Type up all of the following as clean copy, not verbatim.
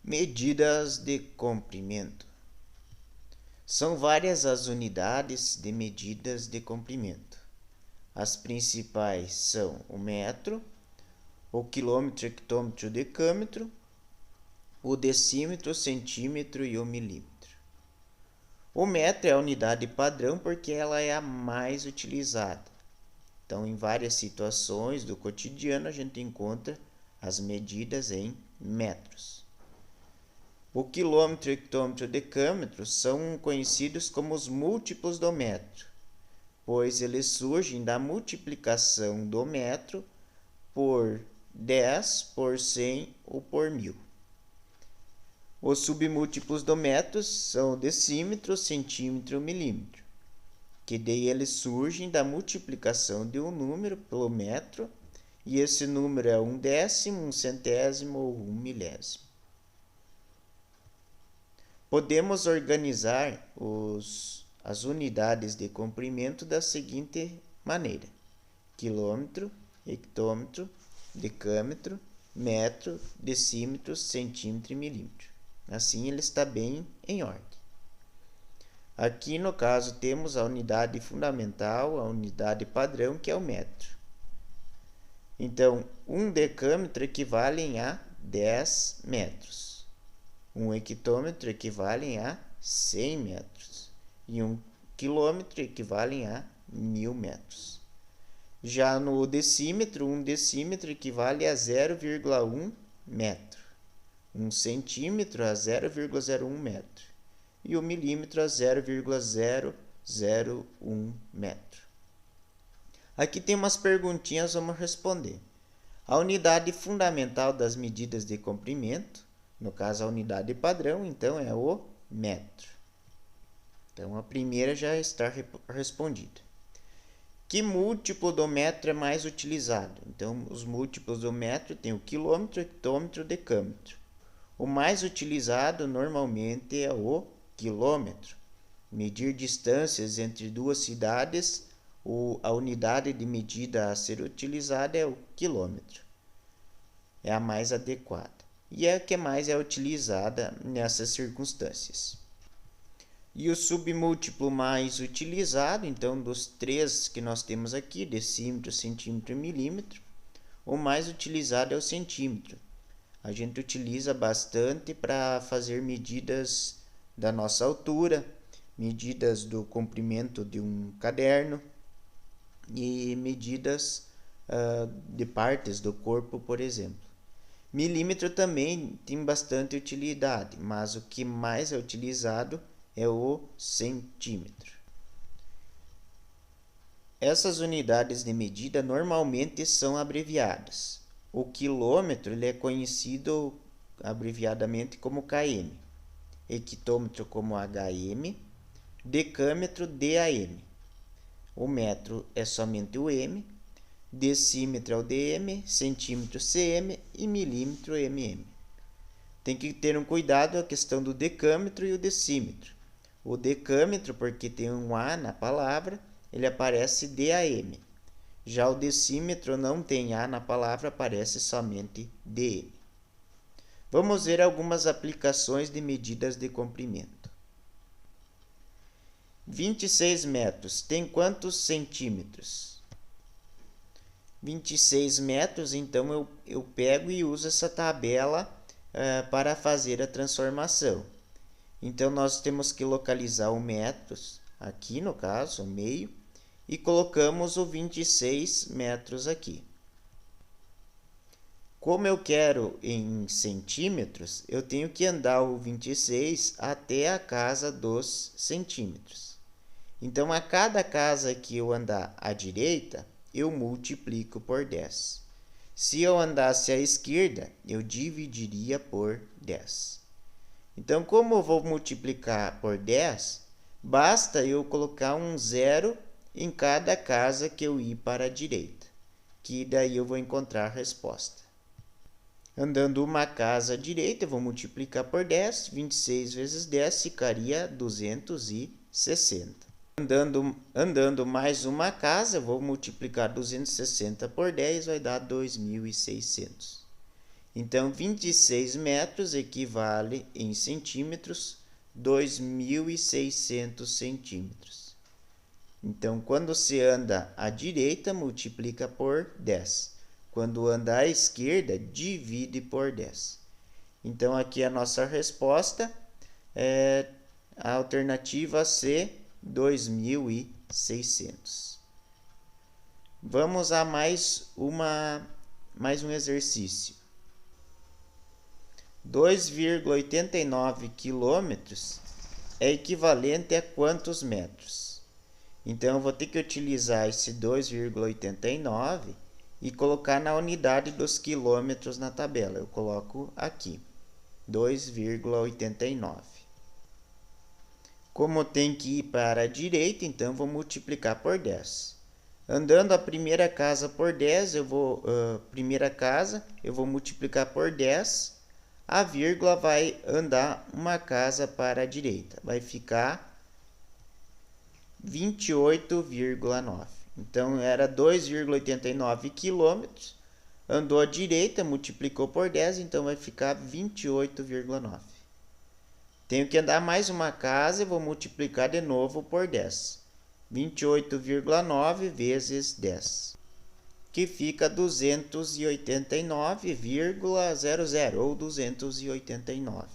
Medidas de comprimento. São várias as unidades de medidas de comprimento. As principais são o metro, o quilômetro, hectômetro, decâmetro, o decímetro, centímetro e o milímetro. O metro é a unidade padrão porque ela é a mais utilizada. Então, em várias situações do cotidiano, a gente encontra as medidas em metros. O quilômetro, hectômetro e decâmetro são conhecidos como os múltiplos do metro, pois eles surgem da multiplicação do metro por 10, por 100 ou por 1000. Os submúltiplos do metro são o decímetro, centímetro e o milímetro, que daí eles surgem da multiplicação de um número pelo metro, e esse número é um décimo, um centésimo ou um milésimo. Podemos organizar as unidades de comprimento da seguinte maneira: quilômetro, hectômetro, decâmetro, metro, decímetro, centímetro e milímetro. Assim ele está bem em ordem. Aqui no caso temos a unidade fundamental, a unidade padrão, que é o metro. Então, um decâmetro equivale a 10 metros. Um hectômetro equivale a 100 metros. E um quilômetro equivale a 1000 metros. Já no decímetro, um decímetro equivale a 0,1 metro. Um centímetro a 0,01 metro. E o milímetro a 0,001 metro. Aqui tem umas perguntinhas, vamos responder. A unidade fundamental das medidas de comprimento, no caso a unidade padrão, então é o metro. Então a primeira já está respondida. Que múltiplo do metro é mais utilizado? Então os múltiplos do metro tem o quilômetro, hectômetro, decâmetro. O mais utilizado normalmente é o quilômetro. Medir distâncias entre duas cidades, a unidade de medida a ser utilizada é o quilômetro. É a mais adequada. E é a que mais é utilizada nessas circunstâncias. E o submúltiplo mais utilizado, então, dos três que nós temos aqui, decímetro, centímetro e milímetro, o mais utilizado é o centímetro. A gente utiliza bastante para fazer medidas da nossa altura, medidas do comprimento de um caderno e medidas de partes do corpo, por exemplo. Milímetro também tem bastante utilidade, mas o que mais é utilizado é o centímetro. Essas unidades de medida normalmente são abreviadas. O quilômetro ele é conhecido abreviadamente como km, hectômetro como hm, decâmetro DAM. O metro é somente o m, decímetro é o dm, centímetro cm e milímetro mm. Tem que ter um cuidado a questão do decâmetro e o decímetro. O decâmetro, porque tem um A na palavra, ele aparece DAM. Já o decímetro não tem A na palavra, aparece somente DM. Vamos ver algumas aplicações de medidas de comprimento. 26 metros tem quantos centímetros? 26 metros, então eu pego e uso essa tabela para fazer a transformação. Então, nós temos que localizar o metros, aqui no caso, o meio, e colocamos o 26 metros aqui. Como eu quero em centímetros, eu tenho que andar o 26 até a casa dos centímetros. Então, a cada casa que eu andar à direita, eu multiplico por 10. Se eu andasse à esquerda, eu dividiria por 10. Então, como eu vou multiplicar por 10, basta eu colocar um zero em cada casa que eu ir para a direita, que daí eu vou encontrar a resposta. Andando uma casa à direita, eu vou multiplicar por 10, 26 vezes 10 ficaria 260. Andando mais uma casa, eu vou multiplicar 260 por 10, vai dar 2.600. Então, 26 metros equivale em centímetros 2.600 centímetros. Então, quando se anda à direita, multiplica por 10. Quando anda à esquerda, divide por 10. Então, aqui a nossa resposta é a alternativa C, 2.600. Vamos a mais um exercício. 2,89 quilômetros é equivalente a quantos metros? Então, eu vou ter que utilizar esse 2,89 e colocar na unidade dos quilômetros na tabela. Eu coloco aqui, 2,89. Como tem que ir para a direita, então vou multiplicar por 10. Andando a primeira casa por 10, eu vou multiplicar por 10. A vírgula vai andar uma casa para a direita. Vai ficar 28,9. Então, era 2,89 quilômetros. Andou à direita, multiplicou por 10, então vai ficar 28,9. Tenho que andar mais uma casa e vou multiplicar de novo por 10. 28,9 vezes 10, que fica 289,00 ou 289.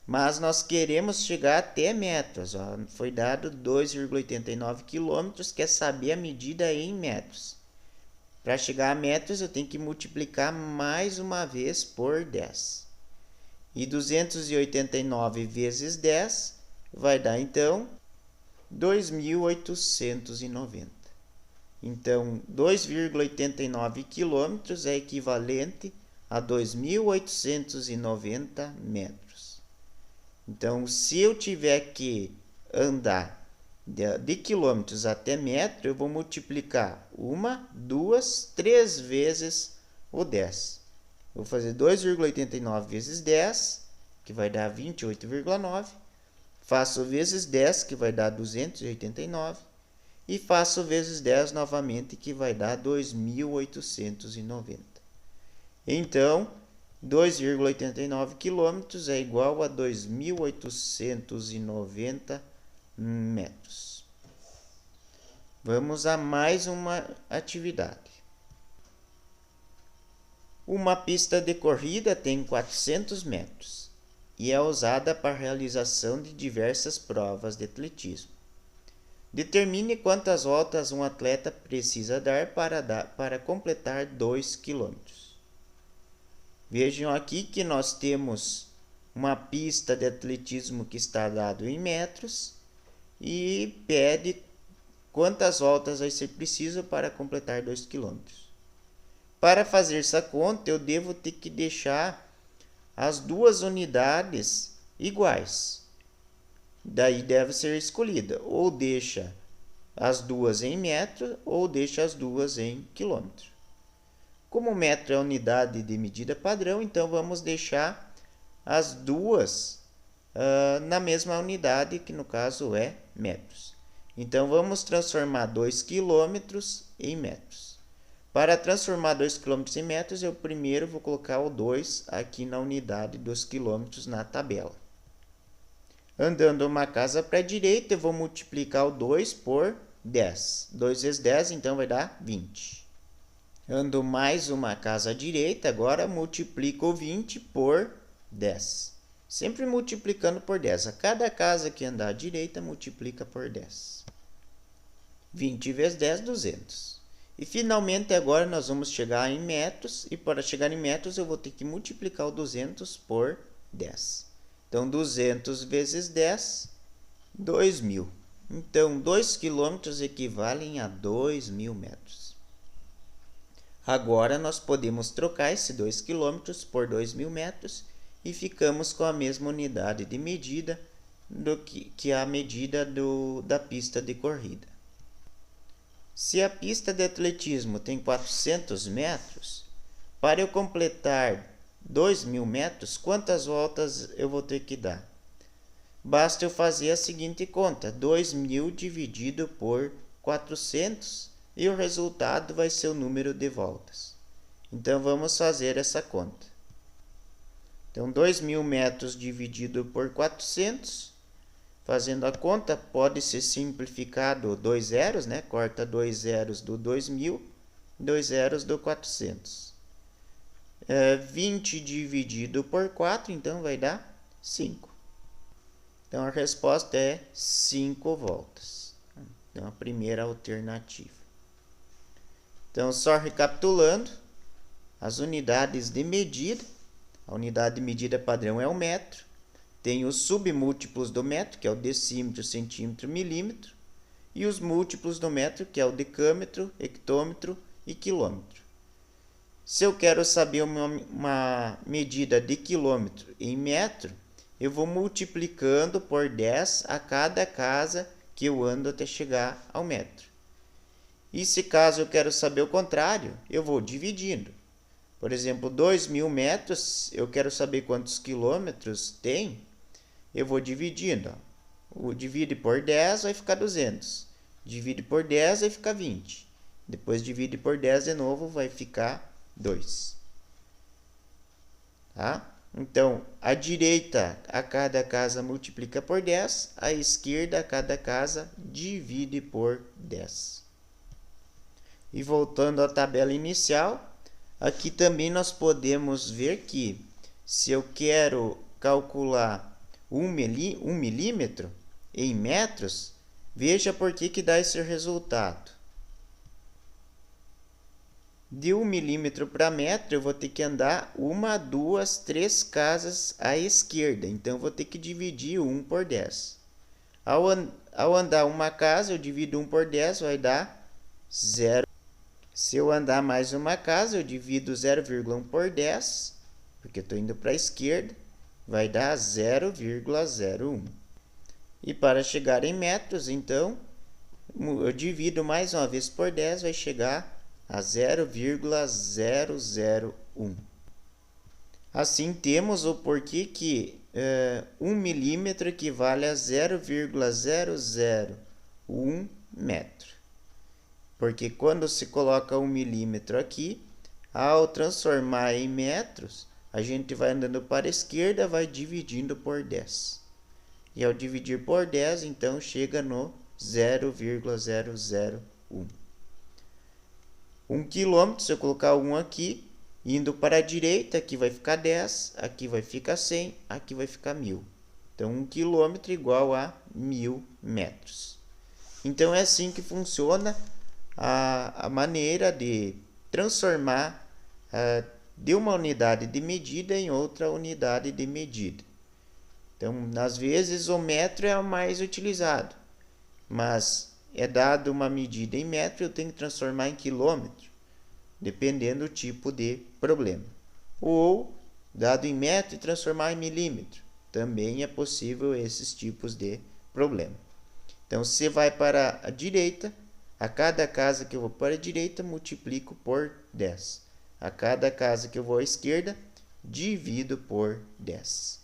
Mas nós queremos chegar até metros. Ó. Foi dado 2,89 quilômetros, quer saber a medida em metros. Para chegar a metros, eu tenho que multiplicar mais uma vez por 10. E 289 vezes 10 vai dar, então, 2.890. Então, 2,89 quilômetros é equivalente a 2.890 metros. Então, se eu tiver que andar de quilômetros até metro, eu vou multiplicar 1, 2, 3 vezes o 10. Eu vou fazer 2,89 vezes 10, que vai dar 28,9. Faço vezes 10, que vai dar 289. E faço vezes 10 novamente, que vai dar 2.890. Então, 2,89 quilômetros é igual a 2.890 metros. Vamos a mais uma atividade. Uma pista de corrida tem 400 metros e é usada para a realização de diversas provas de atletismo. Determine quantas voltas um atleta precisa dar para completar 2 km. Vejam aqui que nós temos uma pista de atletismo que está dado em metros e pede quantas voltas vai ser preciso para completar 2 km. Para fazer essa conta, eu devo ter que deixar as duas unidades iguais. Daí deve ser escolhida, ou deixa as duas em metro, ou deixa as duas em quilômetro. Como o metro é a unidade de medida padrão, então vamos deixar as duas na mesma unidade, que no caso é metros. Então, vamos transformar 2 quilômetros em metros. Para transformar 2 quilômetros em metros, eu primeiro vou colocar o 2 aqui na unidade dos quilômetros na tabela. Andando uma casa para a direita, eu vou multiplicar o 2 por 10. 2 vezes 10, então vai dar 20. Ando mais uma casa à direita, agora multiplico o 20 por 10. Sempre multiplicando por 10. A cada casa que andar à direita, multiplica por 10. 20 vezes 10, 200. E finalmente agora nós vamos chegar em metros. E para chegar em metros eu vou ter que multiplicar o 200 por 10. Então 200 vezes 10, 2.000. Então 2 quilômetros equivalem a 2.000 metros. Agora nós podemos trocar esse 2 quilômetros por 2.000 metros e ficamos com a mesma unidade de medida que a medida da pista de corrida. Se a pista de atletismo tem 400 metros, para eu completar 2.000 metros, quantas voltas eu vou ter que dar? Basta eu fazer a seguinte conta, 2.000 dividido por 400, e o resultado vai ser o número de voltas. Então, vamos fazer essa conta. Então, 2.000 metros dividido por 400. Fazendo a conta, pode ser simplificado 2 zeros, né? Corta 2 zeros do 2.000, 2 zeros do 400. 20 dividido por 4, então vai dar 5. Então, a resposta é 5 voltas. Então, a primeira alternativa. Então, só recapitulando, as unidades de medida. A unidade de medida padrão é o metro. Tem os submúltiplos do metro, que é o decímetro, centímetro, milímetro. E os múltiplos do metro, que é o decâmetro, hectômetro e quilômetro. Se eu quero saber uma medida de quilômetro em metro, eu vou multiplicando por 10 a cada casa que eu ando até chegar ao metro. E se caso eu quero saber o contrário, eu vou dividindo. Por exemplo, 2.000 metros, eu quero saber quantos quilômetros tem, eu vou dividindo. O divide por 10 vai ficar 200. Divide por 10 vai ficar 20. Depois divide por 10 de novo, vai ficar 2. Tá? Então, a direita, a cada casa multiplica por 10. A esquerda, a cada casa divide por 10. E voltando à tabela inicial, aqui também nós podemos ver que se eu quero calcular 1 milímetro em metros, veja por que dá esse resultado. De 1 milímetro para metro, eu vou ter que andar 1, 2, 3 casas à esquerda. Então, eu vou ter que dividir 1 por 10. Ao andar uma casa, eu divido 1 por 10, vai dar 0. Se eu andar mais uma casa, eu divido 0,1 por 10, porque estou indo para a esquerda, vai dar 0,01. E para chegar em metros, então, eu divido mais uma vez por 10, vai chegar a 0,001. Assim, temos o porquê que 1 milímetro equivale a 0,001 metro. Porque quando se coloca 1 milímetro aqui, ao transformar em metros, a gente vai andando para a esquerda, vai dividindo por 10. E ao dividir por 10, então, chega no 0,001. 1 quilômetro, se eu colocar 1 aqui, indo para a direita, aqui vai ficar 10, aqui vai ficar 100, aqui vai ficar 1.000. Então, 1 quilômetro igual a 1.000 metros. Então, é assim que funciona a maneira de transformar de uma unidade de medida em outra unidade de medida. Então, às vezes, o metro é o mais utilizado, mas é dado uma medida em metro, eu tenho que transformar em quilômetro, dependendo do tipo de problema. Ou, dado em metro e transformar em milímetro, também é possível esses tipos de problema. Então, se vai para a direita, a cada casa que eu vou para a direita, multiplico por 10. A cada casa que eu vou à esquerda, divido por 10.